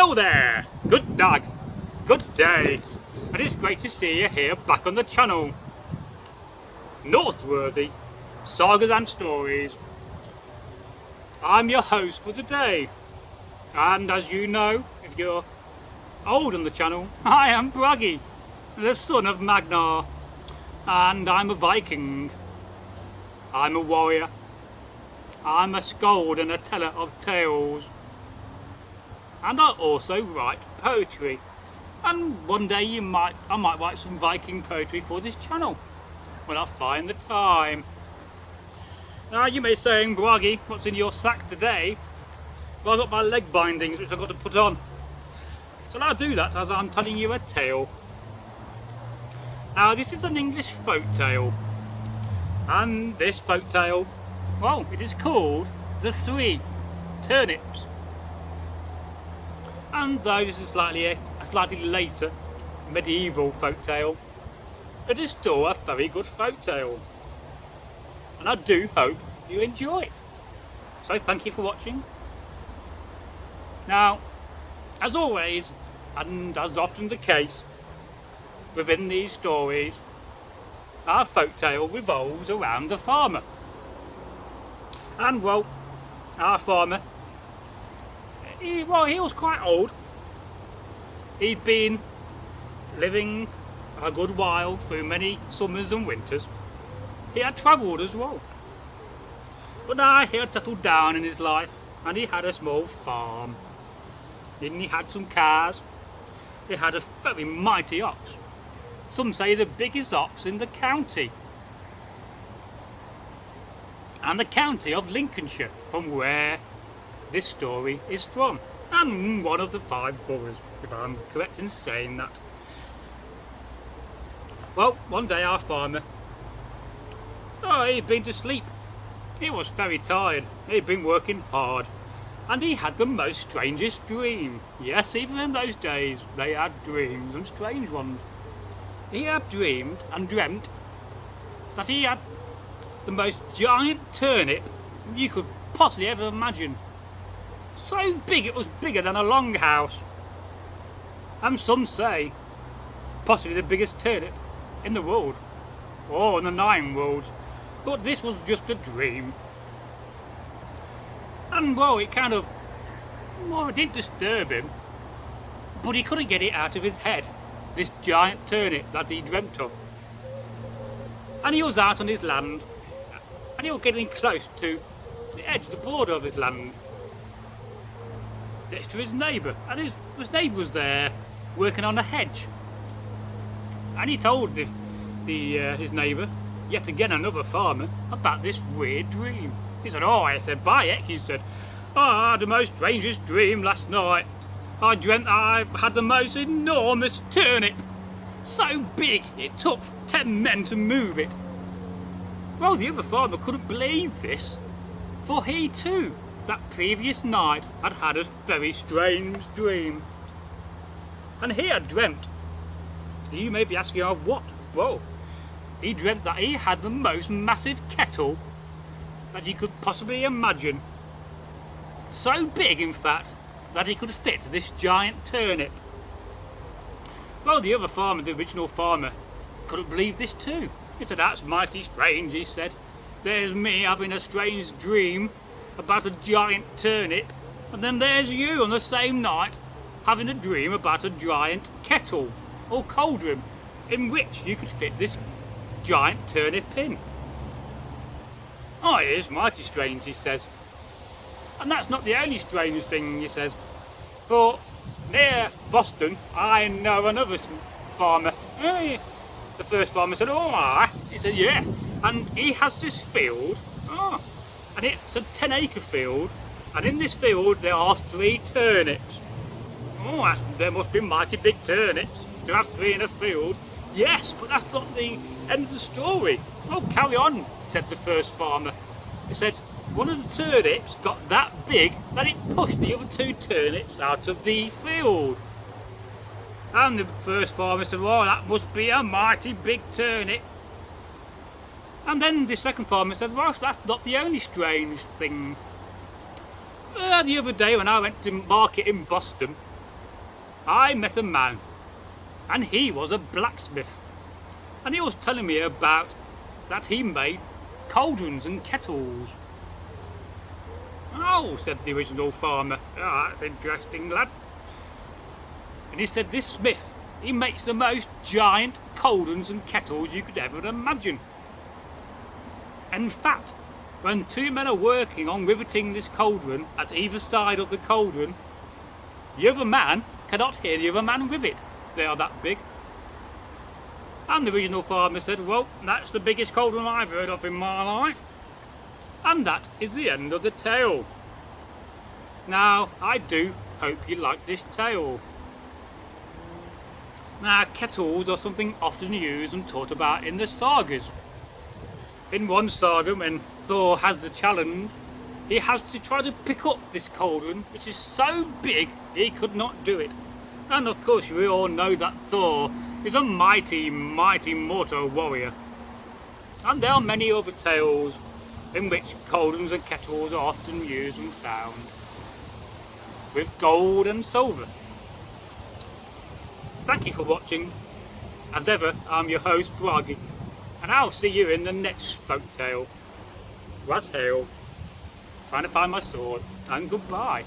Hello there! Good dag, good day, and it's great to see you here back on the channel. Northworthy Sagas and Stories. I'm your host for today, and as you know, if you're old on the channel, I am Braggy, the son of Magnar, and I'm a Viking. I'm a warrior. I'm a skald and a teller of tales. And I also write poetry. And one day I might write some Viking poetry for this channel when I find the time. Now you may say, Braggy, what's in your sack today? Well, I've got my leg bindings which I've got to put on. So I'll do that as I'm telling you a tale. Now this is an English folk tale. And this folk tale, well, it is called The Three Turnips. And though this is a slightly later medieval folk tale, it is still a very good folk tale. And I do hope you enjoy it. So thank you for watching. Now, as always, and as often the case, within these stories, our folk tale revolves around a farmer. And well, our farmer, he was quite old. He'd been living a good while through many summers and winters. He had travelled as well. But now he had settled down in his life and he had a small farm. And he had some cows. He had a very mighty ox. Some say the biggest ox in the county. And the county of Lincolnshire, from where this story is from, and one of the 5 boroughs, if I'm correct in saying that. Well, one day our farmer, he'd been to sleep. He was very tired. He'd been working hard, and he had the most strangest dream. Yes, even in those days they had dreams, and strange ones. He had dreamed and dreamt that he had the most giant turnip you could possibly ever imagine. So big it was bigger than a longhouse. And some say possibly the biggest turnip in the world, or in the 9 worlds. But this was just a dream. And well, it didn't disturb him, but he couldn't get it out of his head, this giant turnip that he dreamt of. And he was out on his land, and he was getting close to the edge, the border of his land, next to his neighbour, and his neighbour was there working on a hedge. And he told his neighbour, yet again another farmer, about this weird dream. He said, I said, by heck, he said, I had the most strangest dream last night. I dreamt I had the most enormous turnip, so big it took 10 men to move it. Well, the other farmer couldn't believe this, for he too, that previous night, had had a very strange dream. And he had dreamt, you may be asking, what? Well, he dreamt that he had the most massive kettle that you could possibly imagine. So big, in fact, that he could fit this giant turnip. Well, the other farmer, the original farmer, couldn't believe this too. He said, that's mighty strange, he said. There's me having a strange dream about a giant turnip, and then there's you on the same night having a dream about a giant kettle or cauldron in which you could fit this giant turnip in. It is mighty strange, he says. And that's not the only strange thing, he says. For near Boston, I know another farmer. The first farmer said, he said, yeah. And he has this field, and it's a 10-acre field, and in this field there are 3 turnips. There must be mighty big turnips to have 3 in a field. Yes, but that's not the end of the story. Carry on, said the first farmer. He said, one of the turnips got that big that it pushed the other 2 turnips out of the field. And the first farmer said, that must be a mighty big turnip. And then the second farmer said, that's not the only strange thing. The other day when I went to market in Boston, I met a man, and he was a blacksmith, and he was telling me about that he made cauldrons and kettles. Oh, said the original farmer, that's interesting, lad. And he said this smith, he makes the most giant cauldrons and kettles you could ever imagine. In fact, when two men are working on riveting this cauldron at either side of the cauldron, the other man cannot hear the other man rivet. They are that big. And the original farmer said, well, that's the biggest cauldron I've heard of in my life. And that is the end of the tale. Now, I do hope you like this tale. Now, kettles are something often used and taught about in the sagas. In one saga, when Thor has the challenge, he has to try to pick up this cauldron, which is so big he could not do it. And of course, we all know that Thor is a mighty, mighty mortal warrior. And there are many other tales in which cauldrons and kettles are often used and found, with gold and silver. Thank you for watching. As ever, I'm your host, Bragi, and I'll see you in the next folk tale. Was hail, trying to find my sword, and goodbye.